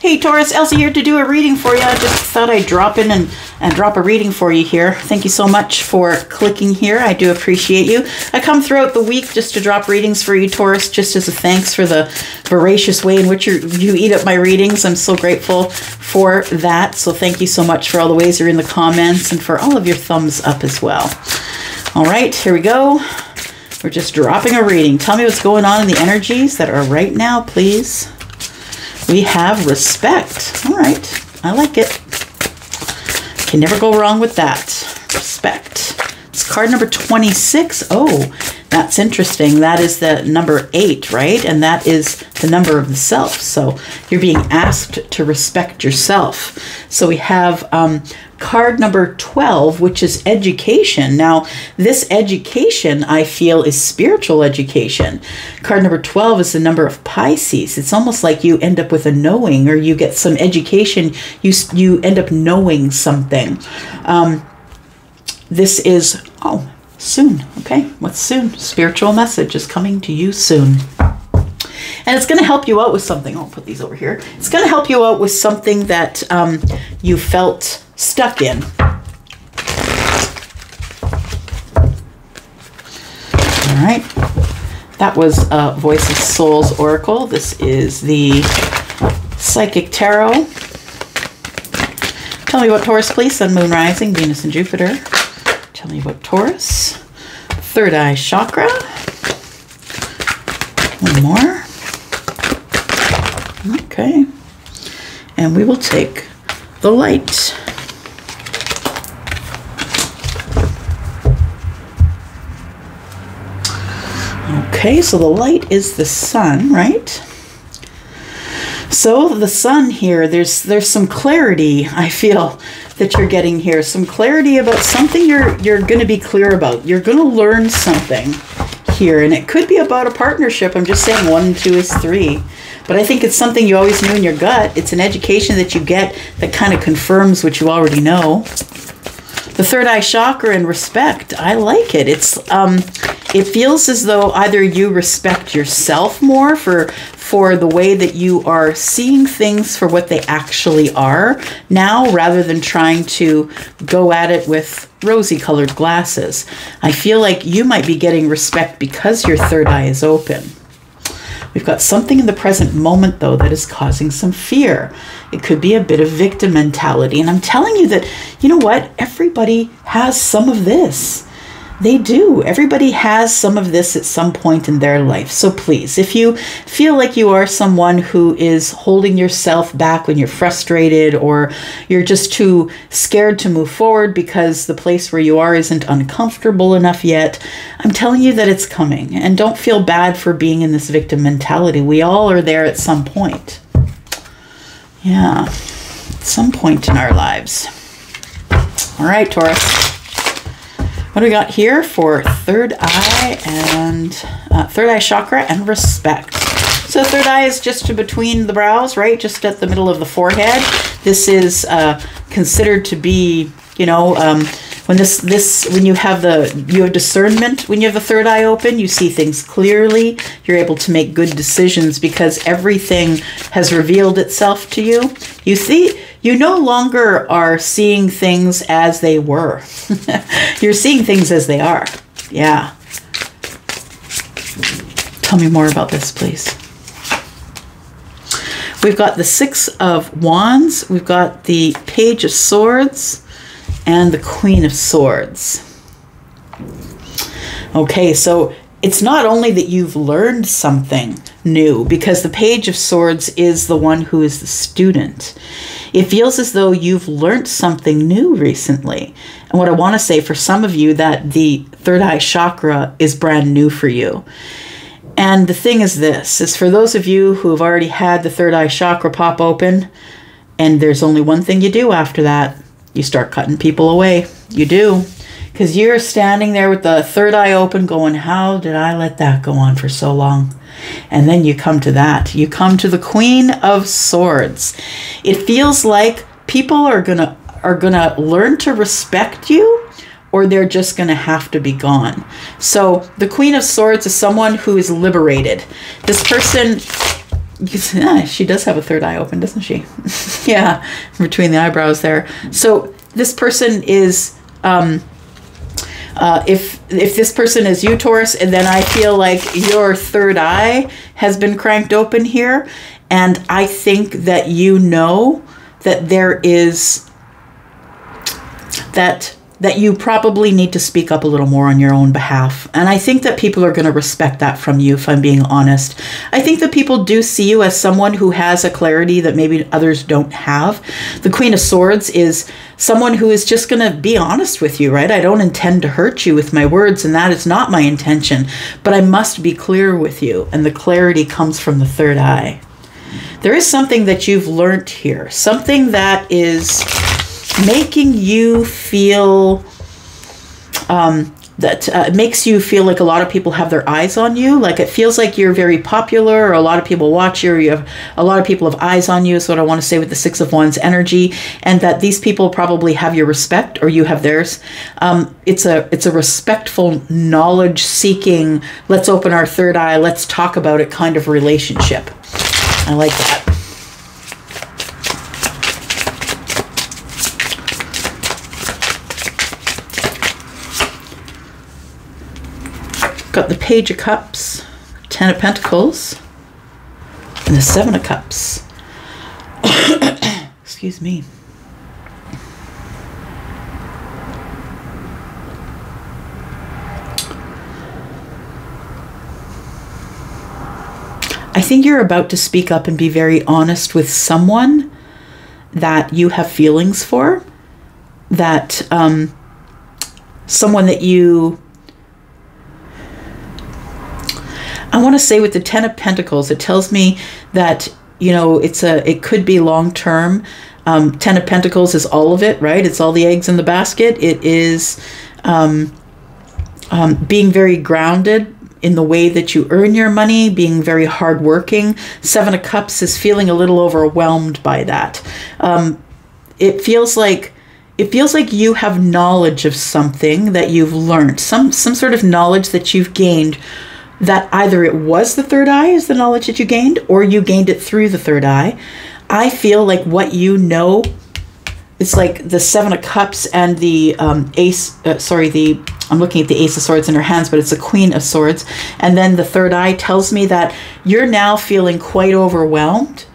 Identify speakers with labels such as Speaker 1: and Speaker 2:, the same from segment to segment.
Speaker 1: Hey Taurus, Elsie here to do a reading for you. I just thought I'd drop in and drop a reading for you here. Thank you so much for clicking here. I do appreciate you. I come throughout the week just to drop readings for you, Taurus, just as a thanks for the voracious way in which you eat up my readings. I'm so grateful for that. So thank you so much for all the ways you're in the comments and for all of your thumbs up as well. All right, here we go. We're just dropping a reading. Tell me what's going on in the energies that are right now, please. We have respect. All right, I like it. Can never go wrong with that. Respect. It's card number 26. Oh, that's interesting. That is the number 8, right? And that is the number of the self. So you're being asked to respect yourself. So we have card number 12, which is education. Now, this education, I feel, is spiritual education. Card number 12 is the number of Pisces. It's almost like you end up with a knowing, or you get some education. You end up knowing something. This is, oh, soon. Okay, what's soon? Spiritual message is coming to you soon. And it's going to help you out with something. I'll put these over here. It's going to help you out with something that you felt stuck in. All right. That was Voice of Souls Oracle. This is the Psychic Tarot. Tell me about Taurus, please. Sun, Moon, Rising, Venus, and Jupiter. Tell me about Taurus. Third eye chakra. One more. Okay. And we will take the light. Okay, so the light is the sun, right? So the sun here, there's some clarity, I feel, that you're getting here. Some clarity about something you're going to be clear about. You're going to learn something here, and it could be about a partnership. I'm just saying 1 and 2 is 3. But I think it's something you always knew in your gut. It's an education that you get that kind of confirms what you already know. The third eye chakra and respect. I like it. It feels as though either you respect yourself more for the way that you are seeing things for what they actually are now, rather than trying to go at it with rosy colored glasses. I feel like you might be getting respect because your third eye is open. We've got something in the present moment, though, that is causing some fear. It could be a bit of victim mentality. And I'm telling you that, you know what? Everybody has some of this. They do. Everybody has some of this at some point in their life. So please, if you feel like you are someone who is holding yourself back when you're frustrated, or you're just too scared to move forward because the place where you are isn't uncomfortable enough yet, I'm telling you that it's coming. And don't feel bad for being in this victim mentality. We all are there at some point. Yeah, at some point in our lives. All right, Taurus. What do we got here for third eye chakra and respect? So third eye is just between the brows, right? Just at the middle of the forehead. This is considered to be, you know, when you have discernment. When you have the third eye open, you see things clearly. You're able to make good decisions because everything has revealed itself to you. You no longer are seeing things as they were. You're seeing things as they are. Yeah. Tell me more about this, please. We've got the 6 of Wands. We've got the Page of Swords and the Queen of Swords. Okay, so it's not only that you've learned something new, because the Page of Swords is the one who is the student. It feels as though you've learned something new recently. And what I want to say for some of you, that the third eye chakra is brand new for you. And the thing is this, is for those of you who have already had the third eye chakra pop open, and there's only one thing you do after that, you start cutting people away. You do. Because you're standing there with the third eye open going, how did I let that go on for so long? And then you come to that. You come to the Queen of Swords. It feels like people are gonna learn to respect you, or they're just gonna have to be gone. So the Queen of Swords is someone who is liberated. This person She does have a third eye open, doesn't she? Yeah, between the eyebrows there. So this person is, if this person is you, Taurus, and then I feel like your third eye has been cranked open here, and I think that you know that there is that you probably need to speak up a little more on your own behalf. And I think that people are going to respect that from you, if I'm being honest. I think that people do see you as someone who has a clarity that maybe others don't have. The Queen of Swords is someone who is just going to be honest with you, right? I don't intend to hurt you with my words, and that is not my intention, but I must be clear with you. And the clarity comes from the third eye. There is something that you've learned here, something that is making you feel makes you feel like a lot of people have their eyes on you. Like it feels like you're very popular, or a lot of people watch you, or you have a lot of people have eyes on you, is what I want to say with the Six of Wands energy, and that these people probably have your respect, or you have theirs. It's a respectful, knowledge seeking, let's open our third eye, let's talk about it kind of relationship. I like that. Got the Page of Cups, 10 of Pentacles, and the 7 of Cups. Excuse me. I think you're about to speak up and be very honest with someone that you have feelings for, that someone that you... I want to say with the 10 of Pentacles, it tells me that, you know, it could be long term. 10 of Pentacles is all of it, right? It's all the eggs in the basket. It is being very grounded in the way that you earn your money, being very hardworking. 7 of Cups is feeling a little overwhelmed by that. It feels like you have knowledge of something that you've learned, some sort of knowledge that you've gained, that either it was the third eye is the knowledge that you gained, or you gained it through the third eye. I feel like what you know, it's like the 7 of Cups and the I'm looking at the Ace of Swords in her hands, but it's the Queen of Swords. And then the third eye tells me that you're now feeling quite overwhelmed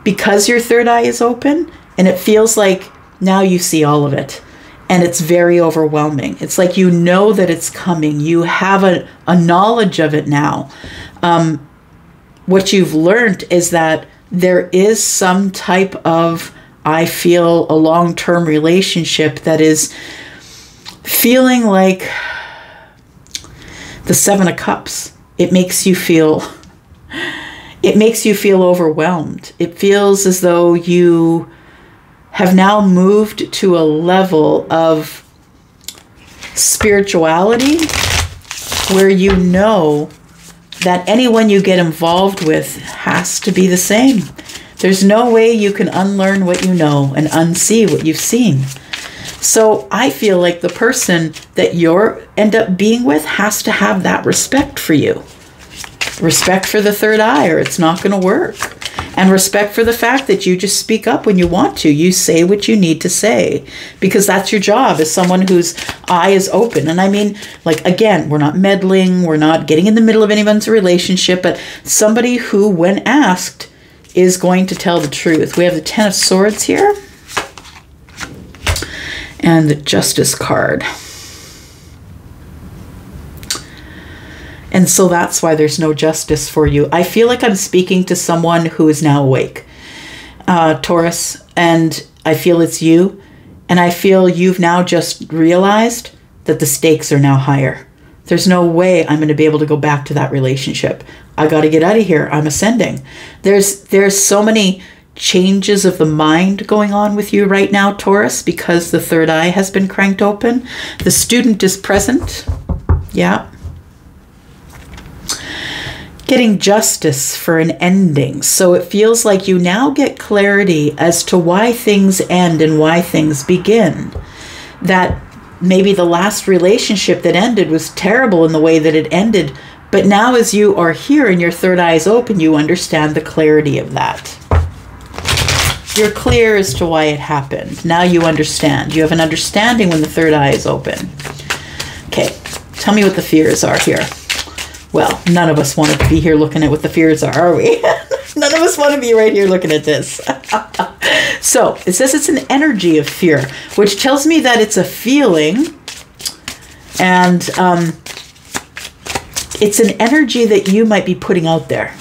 Speaker 1: because your third eye is open, and it feels like now you see all of it. And it's very overwhelming. It's like you know that it's coming. You have a knowledge of it now. What you've learned is that there is some type of, I feel, a long-term relationship that is feeling like the 7 of Cups. It makes you feel overwhelmed. It feels as though you have now moved to a level of spirituality where you know that anyone you get involved with has to be the same. There's no way you can unlearn what you know and unsee what you've seen. So I feel like the person that you end up being with has to have that respect for you. Respect for the third eye, or it's not going to work. And respect for the fact that you just speak up when you want to. You say what you need to say, because that's your job as someone whose eye is open. And I mean, like, again, we're not meddling. We're not getting in the middle of anyone's relationship, but somebody who, when asked, is going to tell the truth. We have the 10 of Swords here and the Justice card. And so that's why there's no justice for you. I feel like I'm speaking to someone who is now awake, Taurus, and I feel it's you. And I feel you've now just realized that the stakes are now higher. There's no way I'm going to be able to go back to that relationship. I got to get out of here. I'm ascending. There's so many changes of the mind going on with you right now, Taurus, because the third eye has been cranked open. The Student is present. Yeah. Getting justice for an ending. So it feels like you now get clarity as to why things end and why things begin. That maybe the last relationship that ended was terrible in the way that it ended, But now as you are here and your third eye is open, you understand the clarity of that. You're clear as to why it happened. Now you understand. You have an understanding when the third eye is open. Okay, tell me what the fears are here. Well, none of us want to be here looking at what the fears are we? None of us want to be right here looking at this. So, it says it's an energy of fear, which tells me that it's a feeling, and it's an energy that you might be putting out there,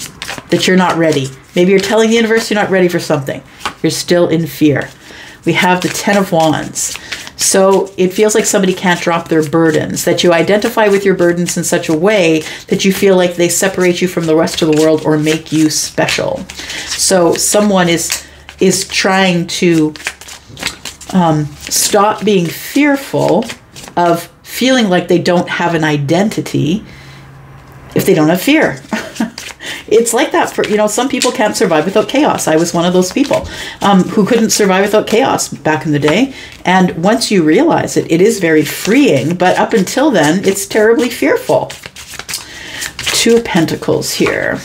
Speaker 1: that you're not ready. Maybe you're telling the universe you're not ready for something. You're still in fear. We have the Ten of Wands. So it feels like somebody can't drop their burdens, that you identify with your burdens in such a way that you feel like they separate you from the rest of the world or make you special. So someone is trying to stop being fearful of feeling like they don't have an identity if they don't have fear. It's like that for, some people can't survive without chaos. I was one of those people who couldn't survive without chaos back in the day. And once you realize it, it is very freeing. But up until then, it's terribly fearful. Two of Pentacles here.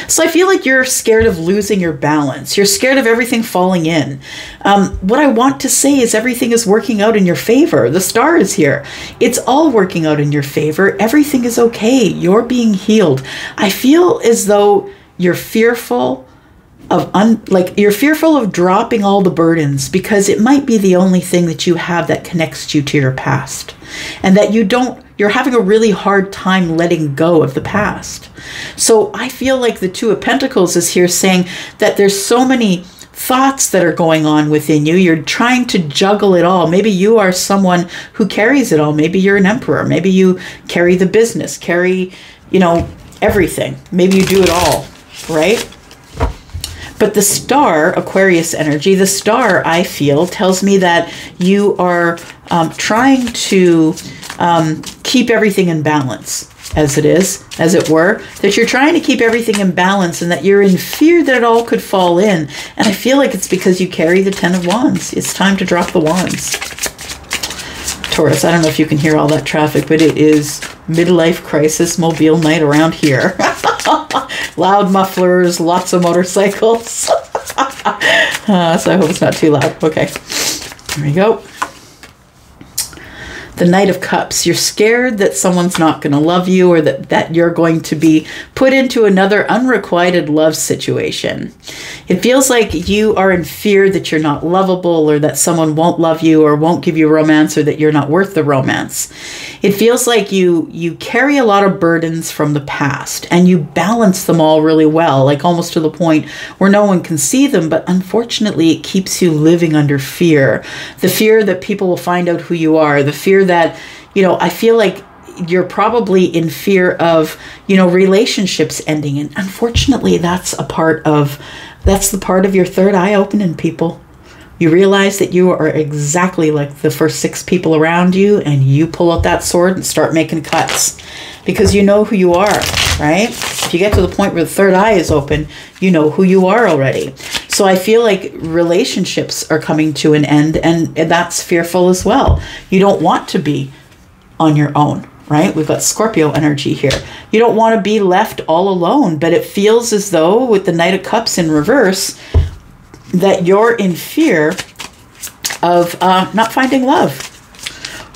Speaker 1: So I feel like you're scared of losing your balance. You're scared of everything falling in. What I want to say is everything is working out in your favor. The star is here. It's all working out in your favor. Everything is okay. You're being healed. I feel as though you're fearful of you're fearful of dropping all the burdens because it might be the only thing that you have that connects you to your past, and that you're having a really hard time letting go of the past. So I feel like the Two of Pentacles is here saying that there's so many thoughts that are going on within you. You're trying to juggle it all. Maybe you are someone who carries it all. Maybe you're an emperor. Maybe you carry the business, carry, everything. Maybe you do it all, right? But the star, Aquarius energy, the star, I feel, tells me that you are trying to keep everything in balance, as it were, that you're trying to keep everything in balance and that you're in fear that it all could fall in. And I feel like it's because you carry the Ten of Wands. It's time to drop the wands. Taurus, I don't know if you can hear all that traffic, but it is midlife crisis mobile night around here. Loud mufflers, lots of motorcycles. So I hope it's not too loud. Okay, here we go. The Knight of Cups. You're scared that someone's not going to love you, or that you're going to be put into another unrequited love situation. It feels like you are in fear that you're not lovable, or that someone won't love you or won't give you romance, or that you're not worth the romance. It feels like you carry a lot of burdens from the past and you balance them all really well, like almost to the point where no one can see them, but unfortunately it keeps you living under fear. The fear that people will find out who you are, the fear that, I feel like you're probably in fear of, relationships ending. And unfortunately, that's the part of your third eye opening, people. You realize that you are exactly like the first 6 people around you, and you pull out that sword and start making cuts because you know who you are, right? If you get to the point where the third eye is open, you know who you are already. So I feel like relationships are coming to an end, and that's fearful as well. You don't want to be on your own, right? We've got Scorpio energy here. You don't want to be left all alone, but it feels as though with the Knight of Cups in reverse, that you're in fear of not finding love,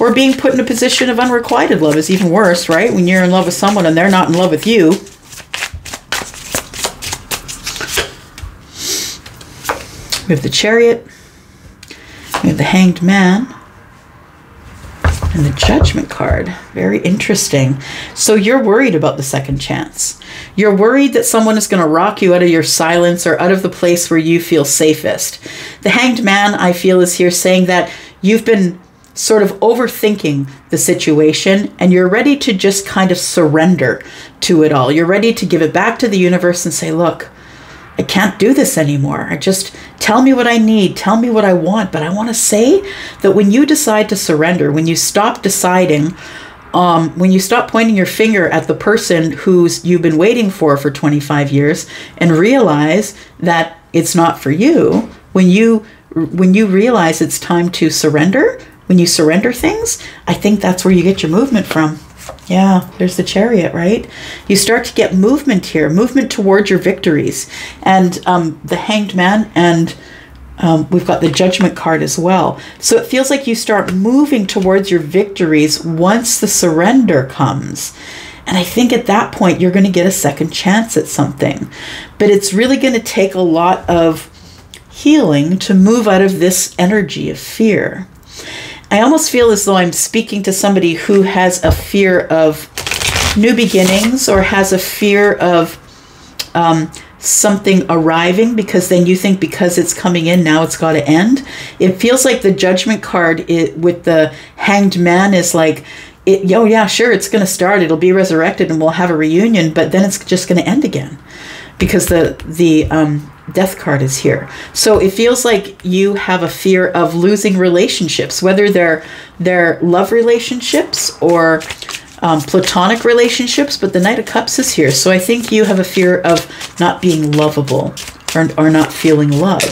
Speaker 1: or being put in a position of unrequited love is even worse, right? When you're in love with someone and they're not in love with you. We have the Chariot, we have the Hanged Man, and the Judgment card. Very interesting. So you're worried about the second chance. You're worried that someone is going to rock you out of your silence or out of the place where you feel safest. The Hanged Man, I feel, is here saying that you've been sort of overthinking the situation and you're ready to just kind of surrender to it all. You're ready to give it back to the universe and say, look, I can't do this anymore. Tell me what I need. Tell me what I want. But I want to say that when you decide to surrender, when you stop deciding, when you stop pointing your finger at the person you've been waiting for 25 years and realize that it's not for you, when you realize it's time to surrender, when you surrender things, I think that's where you get your movement from. Yeah, there's the Chariot, right? You start to get movement here, movement towards your victories. And the Hanged Man, and we've got the Judgment card as well. So it feels like you start moving towards your victories once the surrender comes. And I think at that point, you're going to get a second chance at something. But it's really going to take a lot of healing to move out of this energy of fear. I almost feel as though I'm speaking to somebody who has a fear of new beginnings, or has a fear of something arriving, because then you think because it's coming in, now it's got to end. It feels like the Judgment card with the Hanged Man is like, oh yeah, sure, it's going to start, it'll be resurrected and we'll have a reunion, but then it's just going to end again because the Death card is here. So it feels like you have a fear of losing relationships, whether they're love relationships or platonic relationships, but the Knight of Cups is here. So I think you have a fear of not being lovable, or not feeling love.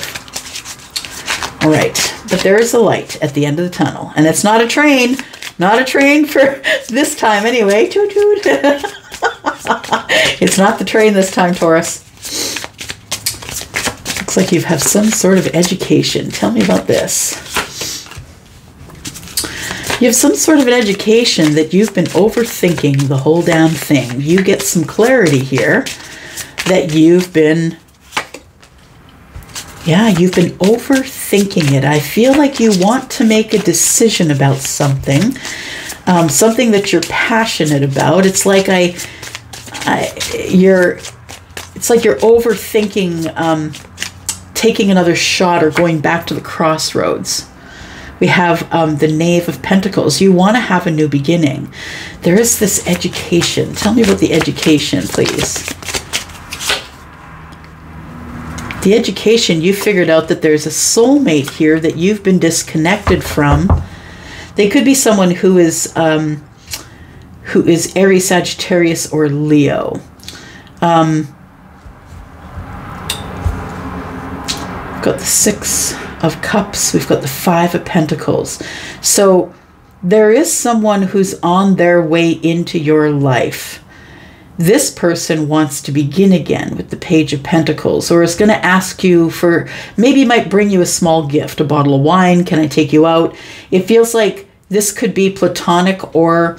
Speaker 1: All right, but there is a light at the end of the tunnel, and it's not a train. Not a train for this time anyway. Toot toot. It's not the train this time, Taurus. Looks like you have some sort of education. Tell me about this. You have some sort of an education that you've been overthinking the whole damn thing. You get some clarity here that you've been overthinking it. I feel like you want to make a decision about something, something that you're passionate about. It's like you're overthinking taking another shot or going back to the crossroads. We have the Knave of Pentacles. You want to have a new beginning. There is this education. Tell me about the education, please. The education, you figured out that there's a soulmate here that you've been disconnected from. They could be someone who is Aries, Sagittarius, or Leo. We've got the Six of Cups. We've got the Five of Pentacles. So there is someone who's on their way into your life. This person wants to begin again with the Page of Pentacles, or is going to ask you for, maybe might bring you a small gift, a bottle of wine. Can I take you out? It feels like this could be platonic or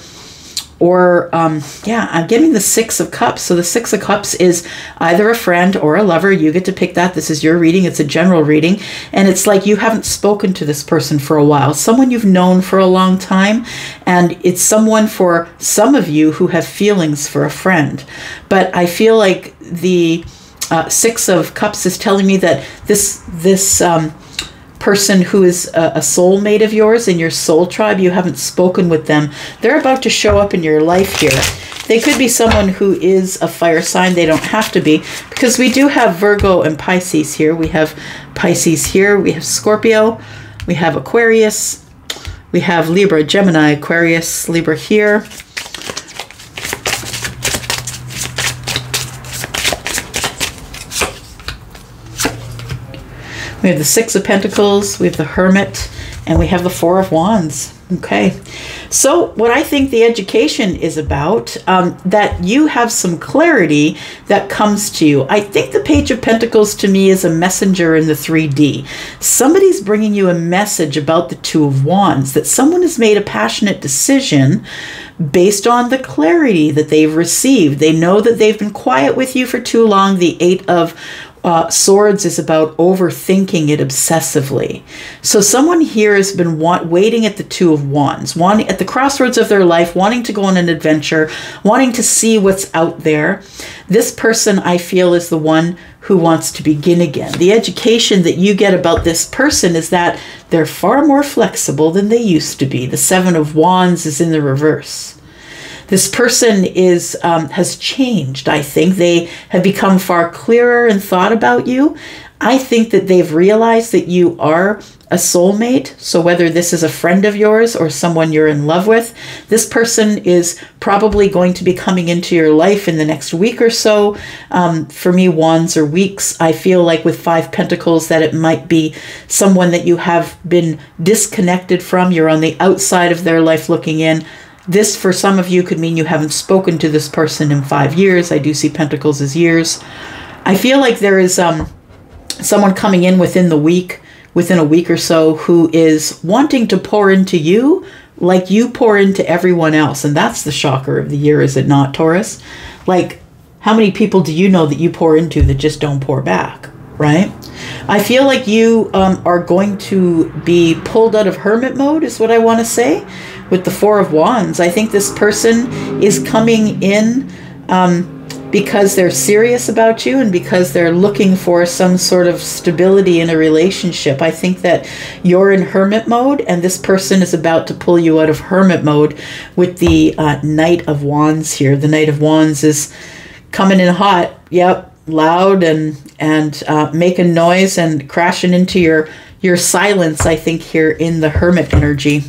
Speaker 1: yeah, I'm getting the Six of Cups. So the Six of Cups is either a friend or a lover. You get to pick that. This is your reading. It's a general reading. And it's like you haven't spoken to this person for a while. Someone you've known for a long time. And it's someone, for some of you, who have feelings for a friend. But I feel like the Six of Cups is telling me that this person who is a soulmate of yours in your soul tribe, you haven't spoken with them. They're about to show up in your life here. They could be someone who is a fire sign. They don't have to be, because we do have Virgo and Pisces here. We have Pisces here. We have Scorpio. We have Aquarius. We have Libra, Gemini, Aquarius, Libra here. We have the Six of Pentacles, we have the Hermit, and we have the Four of Wands. Okay, so what I think the education is about, that you have some clarity that comes to you. I think the Page of Pentacles to me is a messenger in the 3D. Somebody's bringing you a message about the Two of Wands, that someone has made a passionate decision based on the clarity that they've received. They know that they've been quiet with you for too long. The Eight of Swords is about overthinking it obsessively. So someone here has been waiting at the Two of Wands, wanting at the crossroads of their life, wanting to go on an adventure, wanting to see what's out there. This person, I feel, is the one who wants to begin again. The education that you get about this person is that they're far more flexible than they used to be. The Seven of Wands is in the reverse. This person has changed, I think. They have become far clearer in thought about you. I think that they've realized that you are a soulmate. So whether this is a friend of yours or someone you're in love with, this person is probably going to be coming into your life in the next week or so. For me, wands or weeks. I feel like with Five Pentacles that it might be someone that you have been disconnected from. You're on the outside of their life looking in. This, for some of you, could mean you haven't spoken to this person in 5 years. I do see pentacles as years. I feel like there is someone coming in within a week or so, who is wanting to pour into you like you pour into everyone else. And that's the shocker of the year, is it not, Taurus? Like, how many people do you know that you pour into that just don't pour back, right? I feel like you are going to be pulled out of hermit mode, is what I want to say, with the Four of Wands. I think this person is coming in because they're serious about you and because they're looking for some sort of stability in a relationship. I think that you're in hermit mode and this person is about to pull you out of hermit mode with the Knight of Wands here. The Knight of Wands is coming in hot, yep, loud and making noise and crashing into your silence, I think, here in the hermit energy.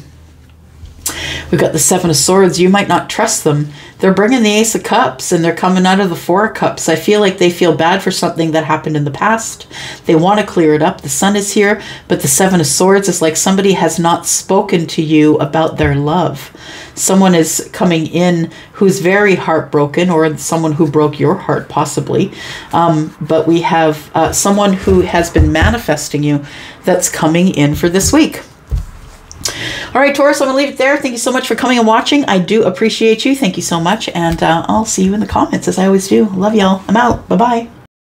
Speaker 1: We've got the Seven of Swords. You might not trust them. They're bringing the Ace of Cups and they're coming out of the Four of Cups. I feel like they feel bad for something that happened in the past. They want to clear it up. The Sun is here, but the Seven of Swords is like somebody has not spoken to you about their love. Someone is coming in who's very heartbroken, or someone who broke your heart possibly. But we have someone who has been manifesting you that's coming in for this week. All right, Taurus, I'm going to leave it there. Thank you so much for coming and watching. I do appreciate you. Thank you so much. And I'll see you in the comments, as I always do. Love y'all. I'm out. Bye-bye.